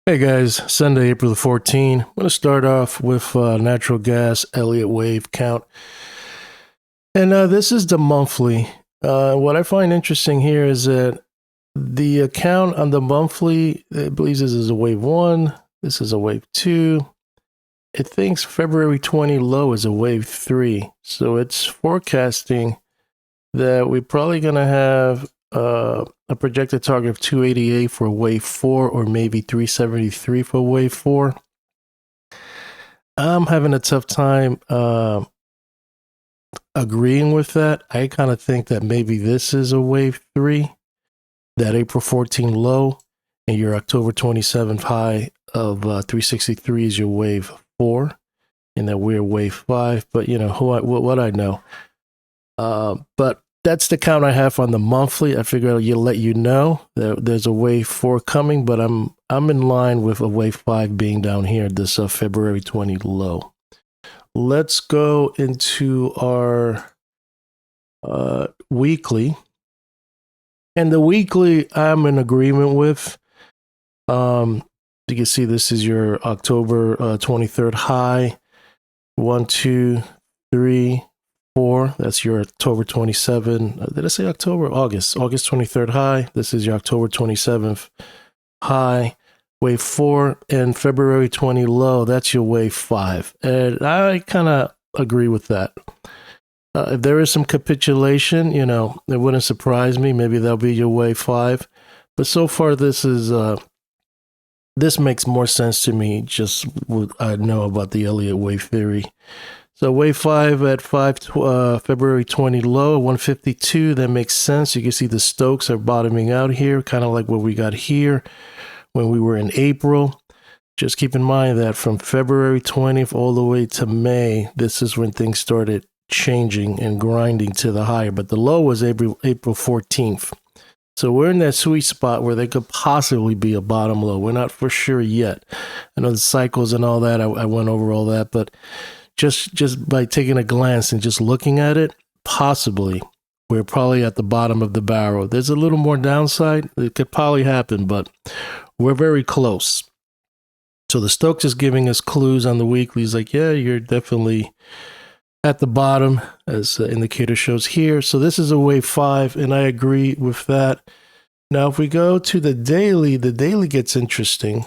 Hey guys, Sunday, April the 14th. I'm going to start off with natural gas Elliott Wave count. And this is the monthly. What I find interesting here is that the count on the monthly, it believes this is a wave 1, this is a wave 2. It thinks February 20 low is a wave 3. So it's forecasting that we're probably going to have a projected target of 288 for wave 4 or maybe 373 for wave 4. I'm having a tough time agreeing with that. I kind of think that maybe this is a wave 3, that April 14 low, and your October 27th high of 363 is your wave 4, and that we're wave 5. But you know what I know. But that's the count I have on the monthly. I figure I'll let you know that there's a wave 4 coming, but I'm in line with a wave 5 being down here, this February 20 low. Let's go into our weekly. And the weekly I'm in agreement with. You can see this is your October 23rd high. 1, 2, 3, 4. That's your October 27. Did I say October? August 23rd high. This is your October 27th high. Wave 4 and February 20 low. That's your wave 5. And I kind of agree with that. If there is some capitulation, you know, it wouldn't surprise me. Maybe that'll be your wave 5. But so far, this makes more sense to me, just what I know about the Elliott Wave theory. So wave 5 at February 20 low, 152. That makes sense. You can see the Stokes are bottoming out here, kind of like what we got here when we were in April. Just keep in mind that from February 20th all the way to May, this is when things started changing and grinding to the higher. But the low was April 14th. So we're in that sweet spot where they could possibly be a bottom low. We're not for sure yet. I know the cycles and all that. I went over all that, but just by taking a glance and just looking at it, possibly we're probably at the bottom of the barrel. There's a little more downside. It could probably happen, but we're very close. So the Stokes is giving us clues on the weekly. He's like, yeah, you're definitely at the bottom, as the indicator shows here. So this is a wave 5, and I agree with that. Now, if we go to the daily gets interesting.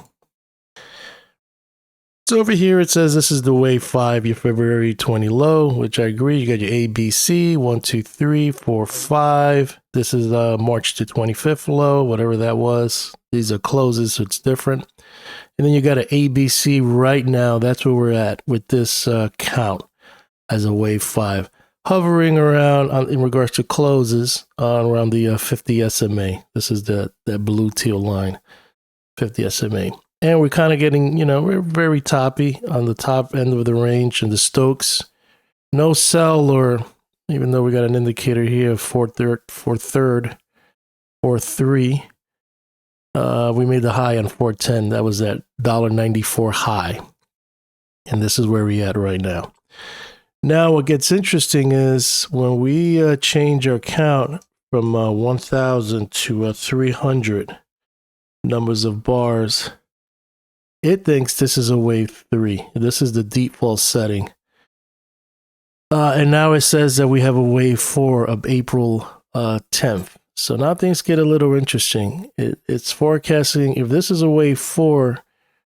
So over here, it says this is the wave 5, your February 20 low, which I agree. You got your ABC, 1, 2, 3, 4, 5. This is March to 25th low, whatever that was. These are closes, so it's different. And then you got an ABC right now. That's where we're at with this count as a wave 5. Hovering around in regards to closes around the 50 SMA. This is that blue teal line, 50 SMA. And we're kind of getting, you know, we're very toppy on the top end of the range. And the Stokes, no sell, or even though we got an indicator here of 4.3, we made the high on 410. That was that $1.94 high. And this is where we're at right now. Now, what gets interesting is when we change our count from 1,000 to 300 numbers of bars, it thinks this is a wave 3. This is the default setting. And now it says that we have a wave 4 of April 10th. So now things get a little interesting. It's forecasting, if this is a wave 4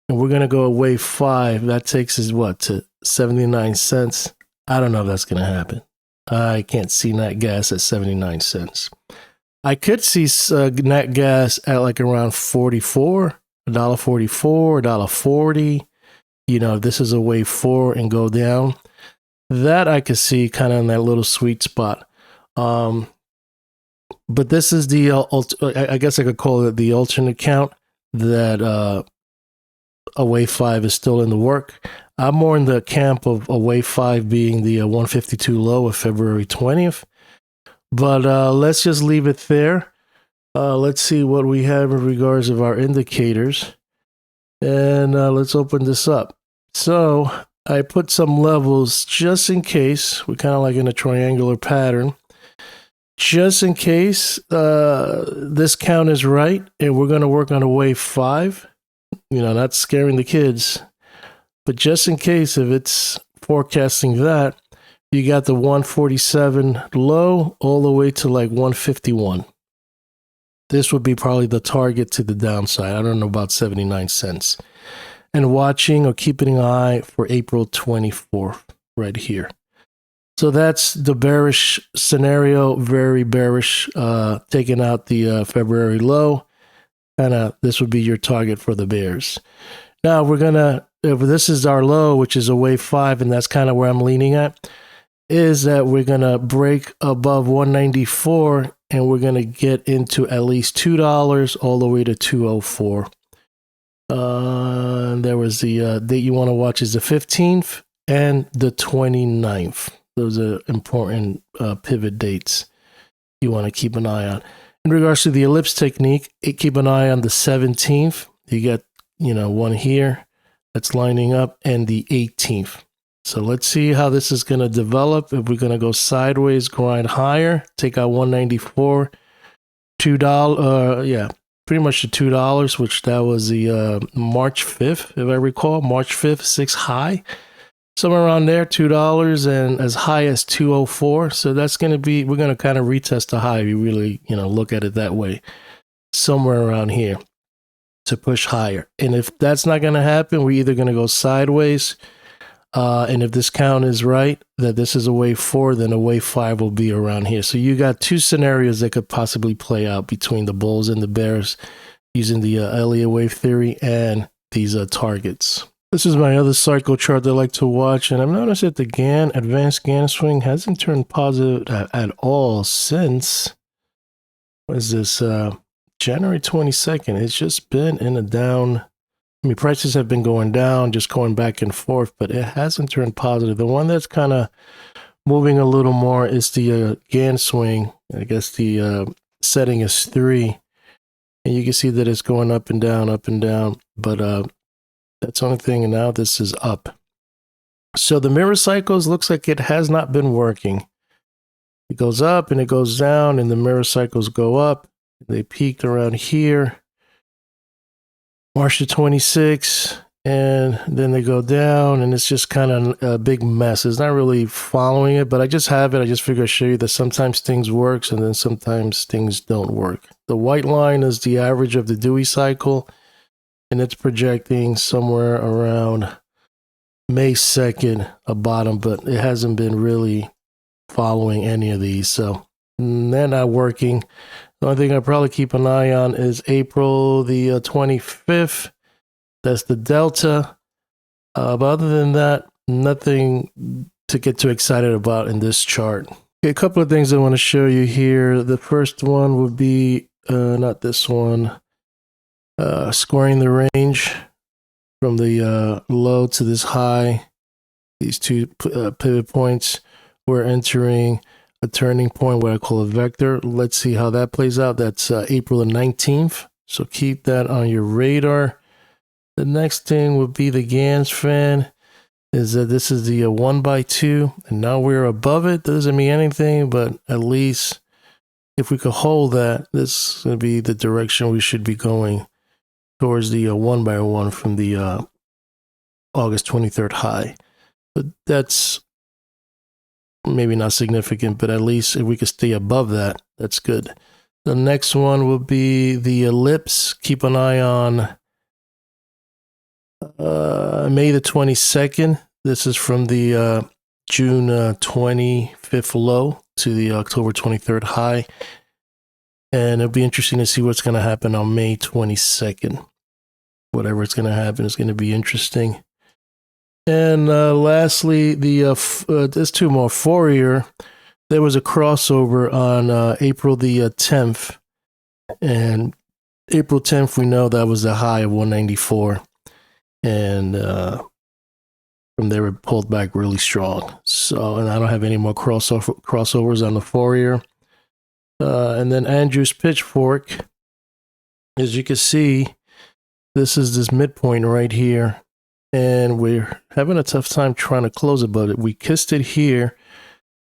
and we're going to go a wave 5, that takes us what, to 79 cents? I don't know if that's going to happen. I can't see nat gas at 79 cents. I could see nat gas at like around 44, $1.44, $1.40. You know, if this is a wave 4 and go down, that I could see kind of in that little sweet spot. But this is the, I guess I could call it the alternate count that a wave 5 is still in the work. I'm more in the camp of a wave 5 being the 152 low of February 20th. But let's just leave it there. Let's see what we have in regards of our indicators. And let's open this up. So I put some levels just in case. We're kind of like in a triangular pattern. Just in case this count is right, and we're going to work on a wave 5. not scaring the kids. But just in case, if it's forecasting that, you got the 147 low all the way to like 151. This would be probably the target to the downside. I don't know about 79 cents. And watching or keeping an eye for April 24th right here. So that's the bearish scenario, very bearish, taking out the February low. This would be your target for the bears. Now if this is our low, which is a wave 5, and that's kind of where I'm leaning at, is that we're going to break above 194 and we're going to get into at least $2 all the way to 204. There was the date you want to watch is the 15th and the 29th. Those are important pivot dates you want to keep an eye on. In regards to the ellipse technique, keep an eye on the 17th. You get, one here that's lining up, and the 18th. So let's see how this is going to develop. If we're going to go sideways, grind higher, take out 194, $2, pretty much the $2, which that was the March 5th, if I recall, March 5th, 6 high. Somewhere around there, $2 and as high as 204. So that's going to be, we're going to kind of retest the high if you really, look at it that way. Somewhere around here to push higher. And if that's not going to happen, we're either going to go sideways. And if this count is right, that this is a wave 4, then a wave 5 will be around here. So you got two scenarios that could possibly play out between the bulls and the bears using the Elliott Wave theory and these targets. This is my other cycle chart that I like to watch, and I've noticed that the Gann, advanced Gann swing hasn't turned positive at all since, what is this, January 22nd. It's just been in a down. Prices have been going down, just going back and forth, but it hasn't turned positive. The one that's kind of moving a little more is the Gann swing. I guess the setting is 3, and you can see that it's going up and down, but that's the only thing, and now this is up. So the mirror cycles looks like it has not been working. It goes up and it goes down, and the mirror cycles go up. They peaked around here, March the 26th, and then they go down, and it's just kind of a big mess. It's not really following it, but I just have it. I just figure I'd show you that sometimes things works, and then sometimes things don't work. The white line is the average of the Dewey cycle, and it's projecting somewhere around May 2nd, a bottom, but it hasn't been really following any of these. So they're not working. The only thing I probably keep an eye on is April the 25th. That's the delta. But other than that, nothing to get too excited about in this chart. Okay, a couple of things I want to show you here. The first one would be, not this one, squaring the range from the low to this high. These two pivot points. We're entering a turning point, what I call a vector. Let's see how that plays out. That's April the 19th. So keep that on your radar. The next thing would be the Gann's fan. Is that this is the 1x2, and now we're above it. Doesn't mean anything, but at least if we could hold that, this is going to be the direction we should be going towards the 1x1 from the August 23rd high. But that's maybe not significant, but at least if we could stay above that, that's good. The next one will be the ellipse. Keep an eye on May the 22nd. This is from the June 25th low to the October 23rd high. And it'll be interesting to see what's going to happen on May 22nd. Whatever it's going to happen is going to be interesting. And lastly, there's two more. Fourier, there was a crossover on April the 10th. And April 10th, we know that was the high of 194. And from there, it pulled back really strong. So, and I don't have any more crossovers on the Fourier. And then Andrew's pitchfork, as you can see, this is this midpoint right here. And we're having a tough time trying to close it, but we kissed it here.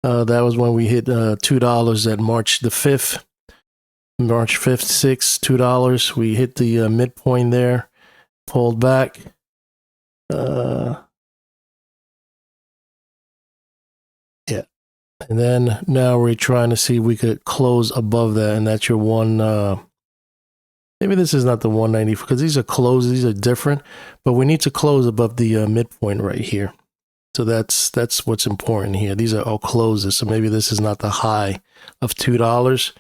That was when we hit $2 at March the 5th. March 5th, 6th, $2. We hit the midpoint there. pulled back. Yeah. And then now we're trying to see if we could close above that, and that's your one. Maybe this is not the 190 because these are closes, these are different, but we need to close above the midpoint right here. So that's what's important here. These are all closes, so maybe this is not the high of $2.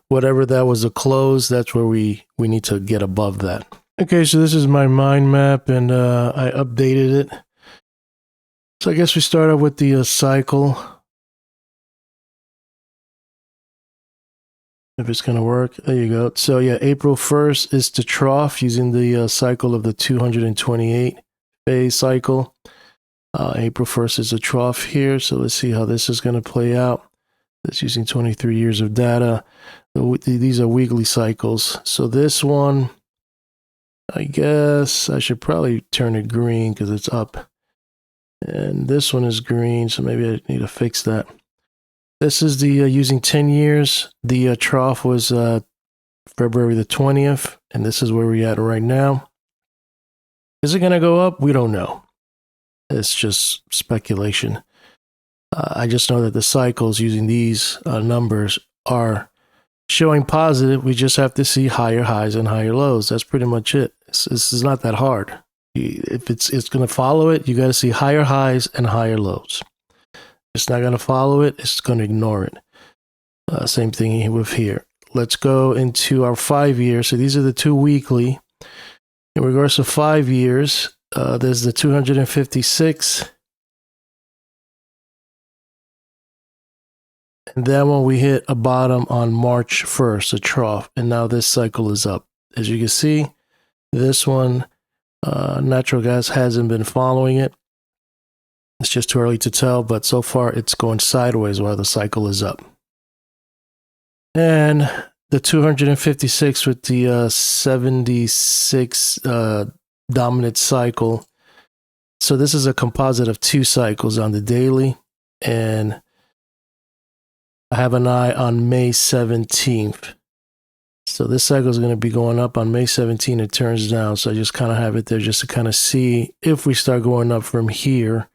Whatever that was a close, that's where we need to get above that. Okay, so this is my mind map, and I updated it. So I guess we start out with the cycle. If it's going to work, there you go. So yeah, April 1st is the trough using the cycle of the 228 phase cycle. April 1st is the trough here. So let's see how this is going to play out. That's using 23 years of data. These are weekly cycles. So this one, I guess I should probably turn it green because it's up. And this one is green, so maybe I need to fix that. This is the using 10 years. The trough was February the 20th, and this is where we're at right now. Is it going to go up? We don't know. It's just speculation. I just know that the cycles using these numbers are showing positive. We just have to see higher highs and higher lows. That's pretty much it. This is not that hard. If it's going to follow it, you got to see higher highs and higher lows. It's not going to follow it. It's going to ignore it. Same thing with here. Let's go into our 5 years. So these are the two weekly. In regards to 5 years, there's the 256. And then when we hit a bottom on March 1st, a trough. And now this cycle is up. As you can see, this one, natural gas hasn't been following it. It's just too early to tell, but so far it's going sideways while the cycle is up. And the 256 with the 76 dominant cycle. So this is a composite of two cycles on the daily, and I have an eye on May 17th. So this cycle is going to be going up on May 17th. It turns down. So I just kind of have it there just to kind of see if we start going up from here.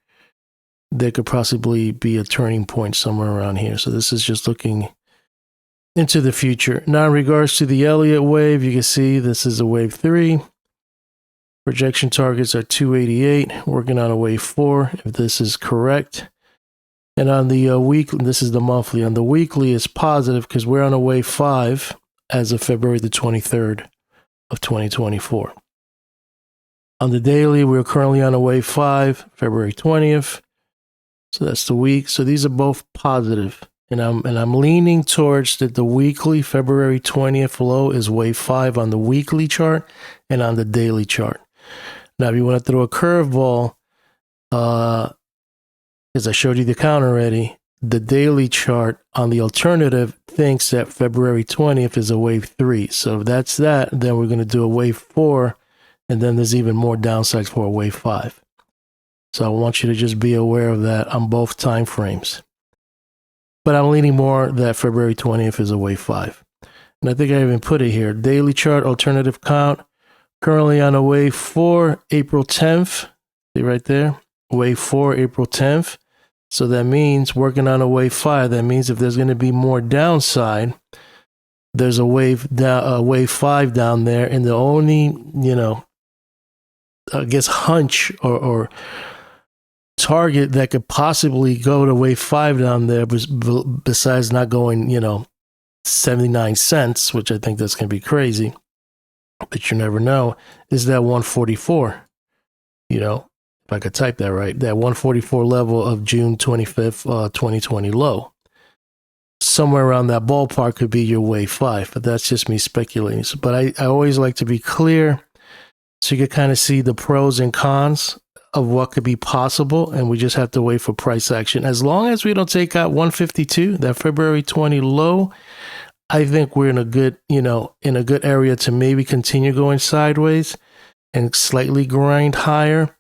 There could possibly be a turning point somewhere around here. So this is just looking into the future. Now, in regards to the Elliott Wave, you can see this is a wave 3. Projection targets are 288. Working on a wave 4, if this is correct. And on the weekly, this is the monthly. On the weekly, it's positive because we're on a wave 5 as of February the 23rd of 2024. On the daily, we're currently on a wave 5, February 20th. So that's the week. So these are both positive. And I'm leaning towards that the weekly February 20th low is wave 5 on the weekly chart and on the daily chart. Now, if you want to throw a curveball, as I showed you the count already, the daily chart on the alternative thinks that February 20th is a wave 3. So if that's that, then we're going to do a wave 4, and then there's even more downsides for a wave 5. So I want you to just be aware of that on both time frames. But I'm leaning more that February 20th is a wave 5. And I think I even put it here. Daily chart, alternative count, currently on a wave 4, April 10th. See right there? Wave 4, April 10th. So that means working on a wave 5. That means if there's going to be more downside, there's a wave 5 down there. And the only, I guess hunch or target that could possibly go to wave 5 down there, besides not going, 79 cents, which I think that's going to be crazy, but you never know, is that 144. If I could type that right, that 144 level of June 25th, 2020 low. Somewhere around that ballpark could be your wave 5, but that's just me speculating. But I always like to be clear so you can kind of see the pros and cons of what could be possible, and we just have to wait for price action. As long as we don't take out 152, that February 20 low, I think we're in a good, in a good area to maybe continue going sideways and slightly grind higher.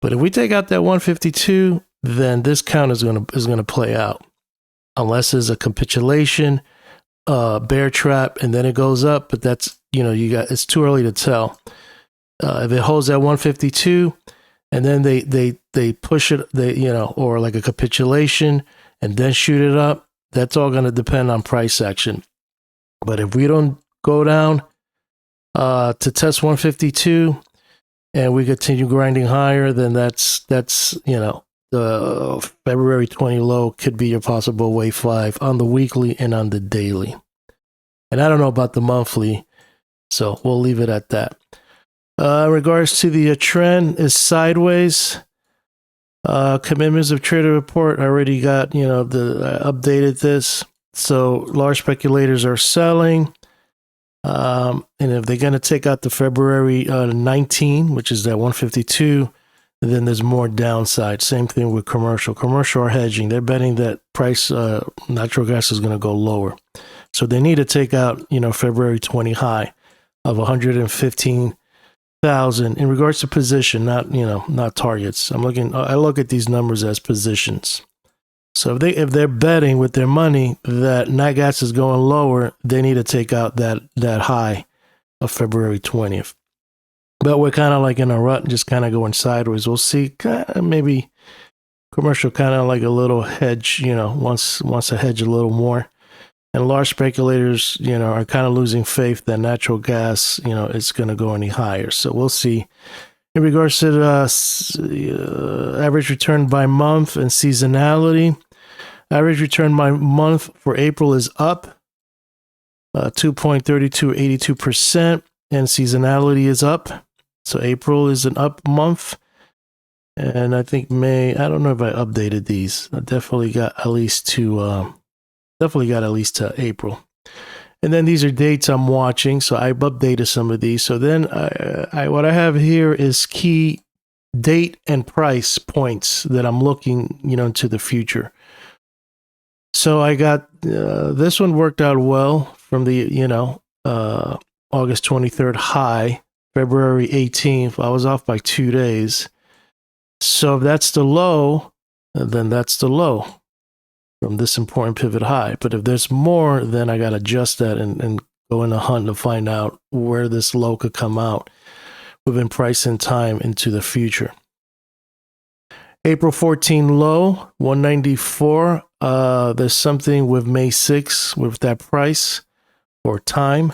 But if we take out that 152, then this count is going to play out, unless there's a capitulation, bear trap, and then it goes up. But that's, it's too early to tell. if it holds at 152 and then they push it, or like a capitulation and then shoot it up, that's all going to depend on price action. But if we don't go down to test 152 and we continue grinding higher, then that's the February 20 low could be your possible wave 5 on the weekly and on the daily. And I don't know about the monthly, so we'll leave it at that. In regards to the trend, is sideways. Commitments of trader report, I already got, I updated this. So large speculators are selling. And if they're going to take out the February 19, which is that 152, then there's more downside. Same thing with commercial. Commercial are hedging. They're betting that price natural gas is going to go lower. So they need to take out, February 20 high of 115,000 in regards to position, not targets. I look at these numbers as positions. So if they're betting with their money that nat gas is going lower, they need to take out that high of February 20th. But we're kind of like in a rut, just kind of going sideways. We'll see. Maybe commercial kind of like a little hedge, wants to hedge a little more. And large speculators, are kind of losing faith that natural gas, is going to go any higher. So we'll see. In regards to the average return by month and seasonality, average return by month for April is up 2.3282%, and seasonality is up. So April is an up month. And I think May, I don't know if I updated these. I definitely got at least to April. And then these are dates I'm watching, so I've updated some of these. So then what I have here is key date and price points that I'm looking, into the future. So I got this one worked out well from the, August 23rd high, February 18th. I was off by 2 days. So if that's the low, then that's the low from this important pivot high. But if there's more, then I got to adjust that and go in a hunt to find out where this low could come out within price and time into the future. April 14 low, 194. There's something with May 6 with that price or time.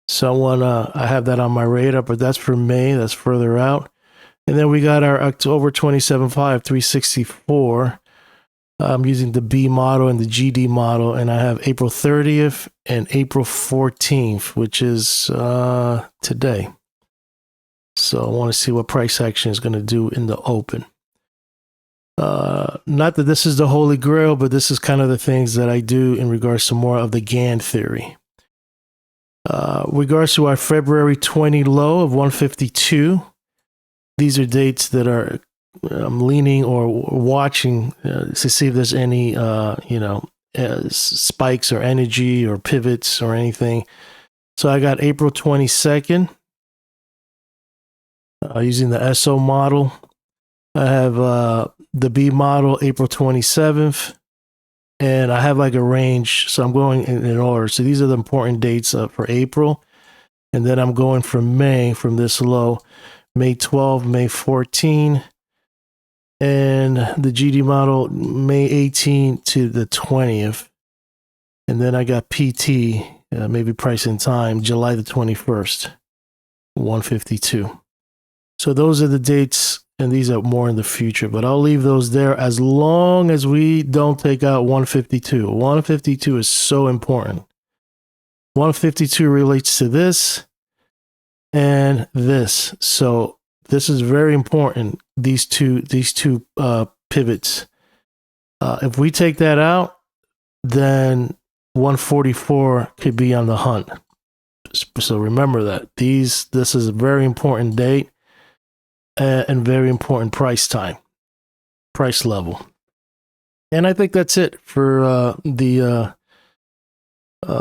So I have that on my radar, but that's for May. That's further out. And then we got our October 27.5, 364. I'm using the B model and the GD model, and I have April 30th and April 14th, which is today. So I want to see what price action is going to do in the open. Not that this is the holy grail, but this is kind of the things that I do in regards to more of the Gann theory. Regards to our February 20 low of 152, these are dates that I'm leaning or watching to see if there's any, spikes or energy or pivots or anything. So I got April 22nd using the SO model. I have the B model, April 27th, and I have like a range. So I'm going in order. So these are the important dates for April. And then I'm going from May, from this low, May 12, May 14, and the GD model, May 18 to the 20th. And then I got PT, maybe price in time, July the 21st, 152. So those are the dates, and these are more in the future, but I'll leave those there as long as we don't take out 152. 152 is so important. 152 relates to this and this. So this is very important, these two pivots. If we take that out, then 144 could be on the hunt. So remember that. This is a very important date and very important price level. And I think that's it for the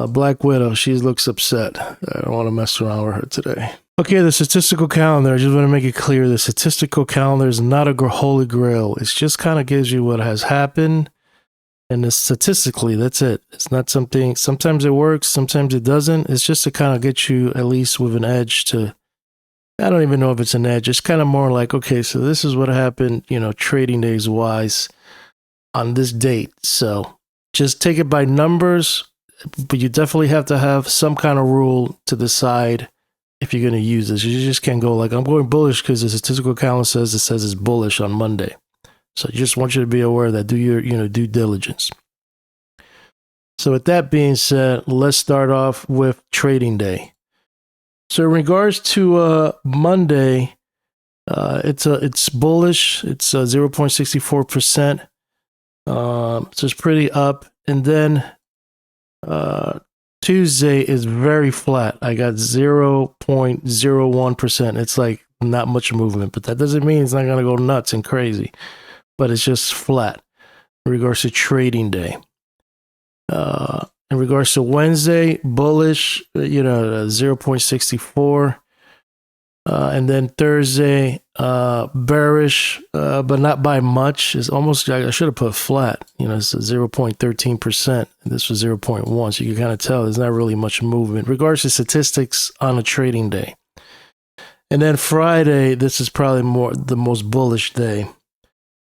Black Widow. She looks upset. I don't want to mess around with her today. Okay, the statistical calendar. I just want to make it clear. The statistical calendar is not a holy grail. It just kind of gives you what has happened. And it's statistically, that's it. It's not something, sometimes it works, sometimes it doesn't. It's just to kind of get you at least with an edge to I don't even know if it's an edge. It's kind of more like, okay, so this is what happened, trading days wise on this date. So just take it by numbers, but you definitely have to have some kind of rule to decide if you're going to use this. You just can't go like, I'm going bullish because the statistical calendar says it's bullish on Monday. So I just want you to be aware of that. Do your, due diligence. So with that being said, let's start off with trading day. So in regards to Monday, it's bullish. It's 0.64%. So it's pretty up. And then Tuesday is very flat. I got 0.01%. It's like not much movement, but that doesn't mean it's not going to go nuts and crazy. But it's just flat in regards to trading day. In regards to Wednesday, bullish, 0.64. And then Thursday, bearish, but not by much. It's almost, I should have put flat. It's 0.13%. This was 0.1. So you can kind of tell there's not really much movement. In regards to statistics on a trading day. And then Friday, this is probably the most bullish day.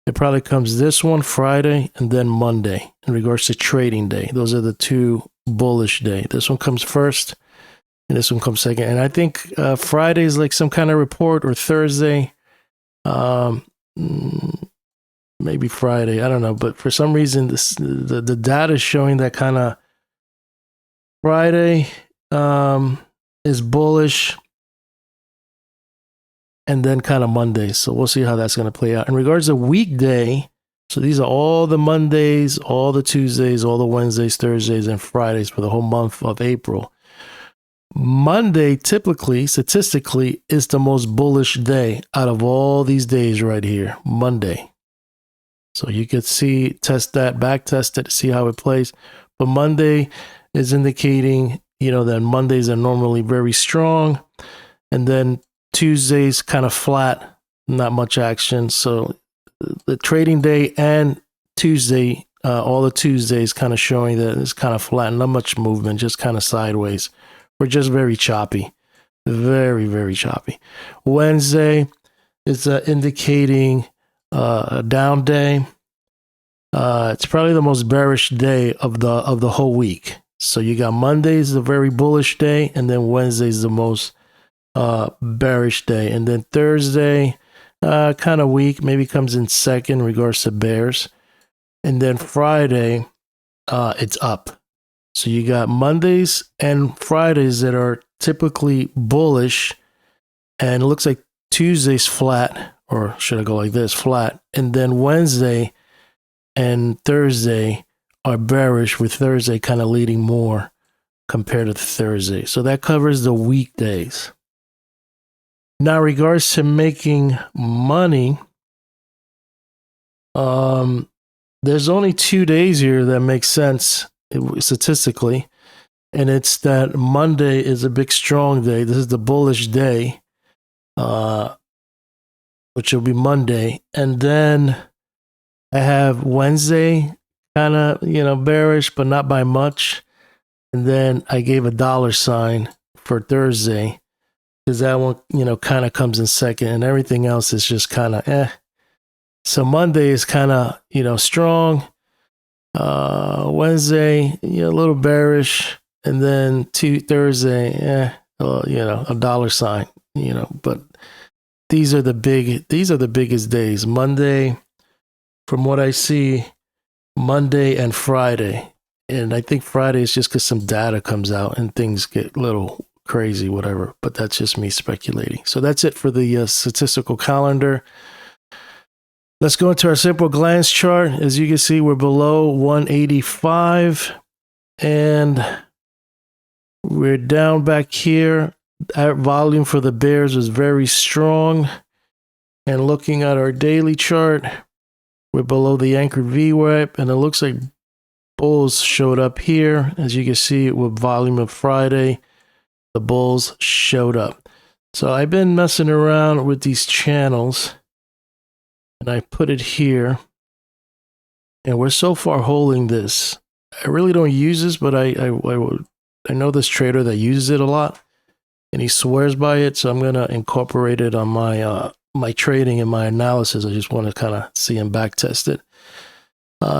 It probably comes this one, Friday, and then Monday in regards to trading day. Those are the two bullish day. This one comes first, and this one comes second. And I think Friday is like some kind of report, or Thursday. Maybe Friday. I don't know. But for some reason, the data is showing that kind of Friday is bullish. And then kind of Monday. So we'll see how that's going to play out. In regards to weekday, so these are all the Mondays, all the Tuesdays, all the Wednesdays, Thursdays, and Fridays for the whole month of April. Monday, typically, statistically, is the most bullish day out of all these days right here. Monday. So you could test that, back test it, see how it plays. But Monday is indicating, that Mondays are normally very strong. And then Tuesday's kind of flat, not much action. So the trading day and Tuesday, all the Tuesdays kind of showing that it's kind of flat, not much movement, just kind of sideways. We're just very choppy, very, very choppy. Wednesday is indicating a down day. It's probably the most bearish day of the whole week. So you got Monday's a very bullish day, and then Wednesday's the most bearish day. And then Thursday, kind of weak, maybe comes in second in regards to bears. And then Friday, it's up. So you got Mondays and Fridays that are typically bullish, and it looks like Tuesday's flat, or should I go like this, flat. And then Wednesday and Thursday are bearish, with Thursday kind of leading more compared to Thursday. So that covers the weekdays. Now, in regards to making money, there's only 2 days here that make sense statistically, and it's that Monday is a big strong day. This is the bullish day, which will be Monday, and then I have Wednesday kind of bearish, but not by much, and then I gave a dollar sign for Thursday, because that one, kind of comes in second, and everything else is just kind of eh. So Monday is kind of, strong. Wednesday, a little bearish, and then Thursday, a dollar sign, But these are the biggest days. Monday, from what I see, Monday and Friday, and I think Friday is just because some data comes out and things get a little crazy, whatever, but that's just me speculating. So that's it for the statistical calendar. Let's go into our simple glance chart. As you can see, we're below 185, and we're down back here. Our volume for the bears was very strong, and looking at our daily chart, we're below the anchored VWAP, and it looks like bulls showed up here. As you can see, with volume of Friday, the bulls showed up. So I've been messing around with these channels, and I put it here, and we're so far holding this. I really don't use this, but I know this trader that uses it a lot, and he swears by it. So I'm going to incorporate it on my my trading and my analysis. I just want to kind of see and back test it.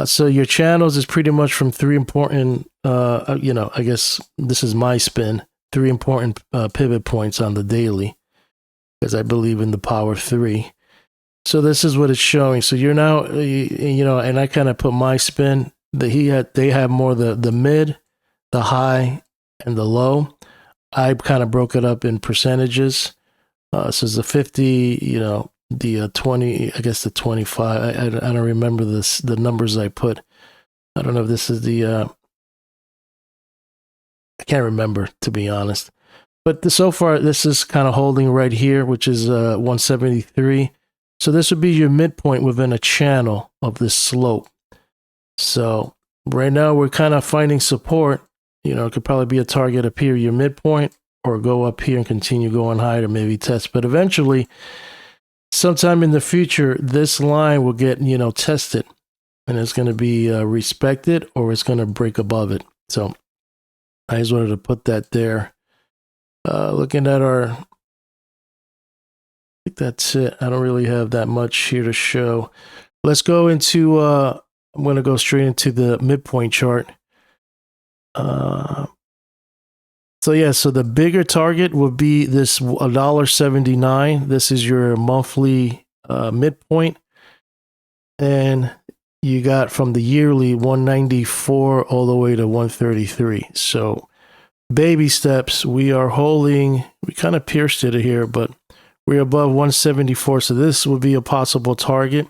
So your channels is pretty much from three important, I guess this is my spin, three important pivot points on the daily, because I believe in the power of three. So this is what it's showing. So you're now, and I kind of put my spin that they have more the mid, the high, and the low. I kind of broke it up in percentages. So it's the 50, the 20, I guess the 25. I don't remember the numbers I put. I don't know if this is I can't remember, to be honest. But so far, this is kind of holding right here, which is 173. So this would be your midpoint within a channel of this slope. So right now we're kind of finding support. It could probably be a target up here, your midpoint, or go up here and continue going higher to maybe test. But eventually, sometime in the future, this line will get, tested, and it's going to be respected, or it's going to break above it. So I just wanted to put that there. Looking at I think that's it. I don't really have that much here to show. Let's go into, I'm going to go straight into the midpoint chart. So the bigger target would be this $1.79. This is your monthly midpoint. And you got from the yearly 194 all the way to 133. So baby steps, we are holding, we kind of pierced it here, but we're above 174. So this would be a possible target.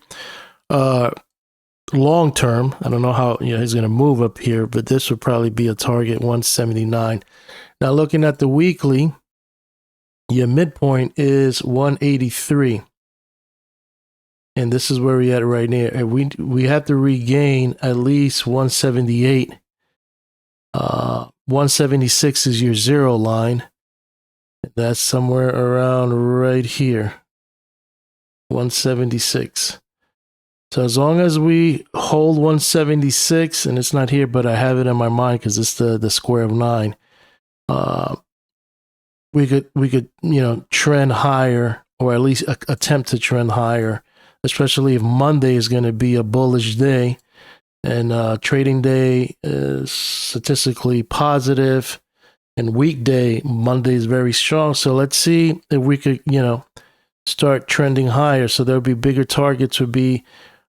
Long term, I don't know how he's going to move up here, but this would probably be a target 179. Now looking at the weekly, your midpoint is 183. And this is where we're at right now. And we have to regain at least 178. 176 is your zero line. That's somewhere around right here. 176. So as long as we hold 176, and it's not here, but I have it in my mind because it's the square of 9. We could trend higher, or at least attempt to trend higher, especially if Monday is going to be a bullish day, and trading day is statistically positive, and weekday Monday is very strong. So let's see if we could start trending higher. So there would be bigger targets, would be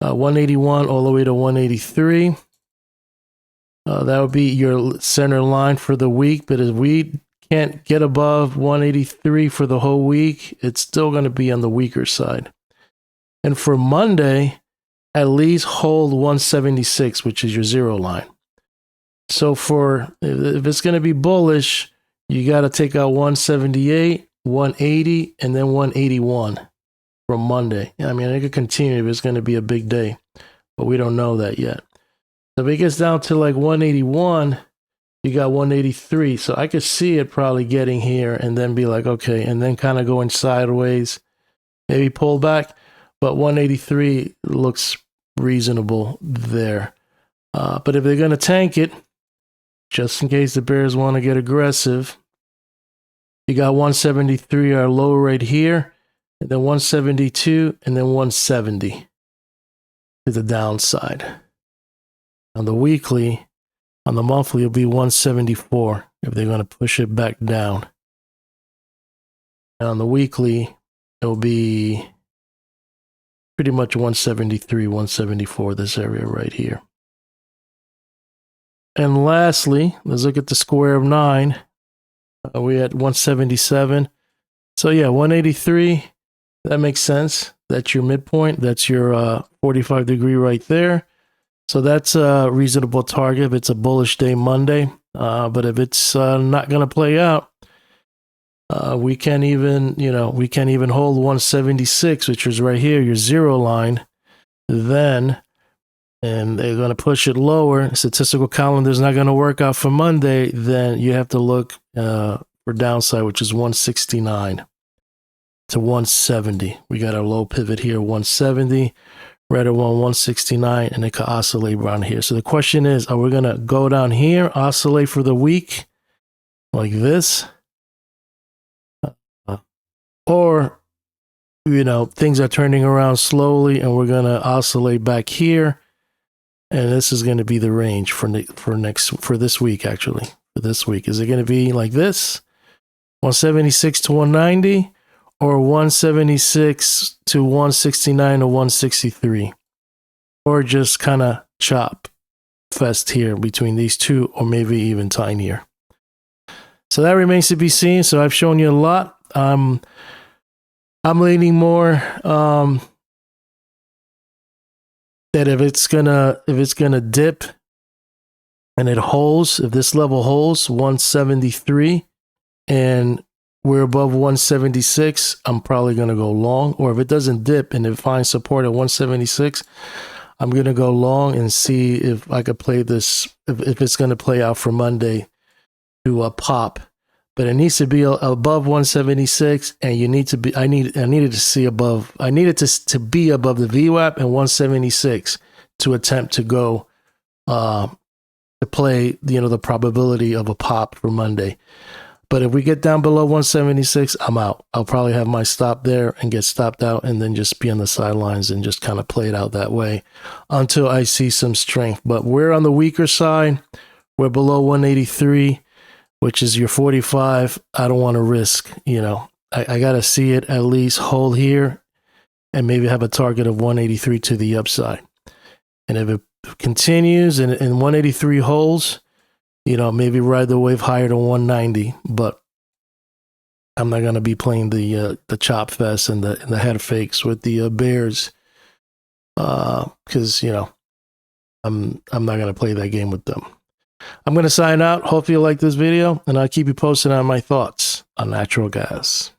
181 all the way to 183. That would be your center line for the week. But if we can't get above 183 for the whole week, it's still going to be on the weaker side. And for Monday, at least hold 176, which is your zero line. So if it's going to be bullish, you got to take out 178, 180, and then 181 from Monday. I mean, it could continue if it's going to be a big day, but we don't know that yet. So if it gets down to like 181, you got 183. So I could see it probably getting here and then be like, okay, and then kind of going sideways, maybe pull back. But 183 looks reasonable there. But if they're going to tank it, just in case the bears want to get aggressive, you got 173, our low right here, and then 172, and then 170 to the downside. On the weekly, on the monthly, it'll be 174 if they're going to push it back down. And on the weekly, it'll be pretty much 173, 174, this area right here. And lastly, let's look at the square of 9. We're at 177. So yeah, 183, that makes sense. That's your midpoint. That's your 45 degree right there. So that's a reasonable target if it's a bullish day Monday. But if it's not going to play out, we can't even hold 176, which is right here, your zero line. Then, and they're going to push it lower. Statistical calendar is not going to work out for Monday. Then you have to look for downside, which is 169 to 170. We got our low pivot here, 170. Right at 169, and it could oscillate around here. So the question is, are we going to go down here, oscillate for the week like this? or, you know, things are turning around slowly and we're going to oscillate back here. And this is going to be the range for this week, actually. For this week, is it going to be like this? 176 to 190 or 176 to 169 to 163? Or just kind of chop fest here between these two, or maybe even tinier. So that remains to be seen. So I've shown you a lot. I'm leaning more that if it's gonna dip and it holds, if this level holds 173 and we're above 176, I'm probably gonna go long. Or if it doesn't dip and it finds support at 176, I'm gonna go long and see if I could play this, if it's gonna play out for Monday to a pop. But it needs to be above 176, and you need to be. I needed to be above the VWAP and 176 to attempt to go to play. You know, the probability of a pop for Monday. But if we get down below 176, I'm out. I'll probably have my stop there and get stopped out, and then just be on the sidelines and just kind of play it out that way until I see some strength. But we're on the weaker side. We're below 183. Which is your 45. I don't want to risk, you know, I got to see it at least hold here and maybe have a target of 183 to the upside. And if it continues and 183 holds, you know, maybe ride the wave higher to 190. But I'm not going to be playing the chop fest and the head fakes with the bears because, you know, I'm not going to play that game with them. I'm going to sign out. Hope you like this video, and I'll keep you posted on my thoughts on natural gas.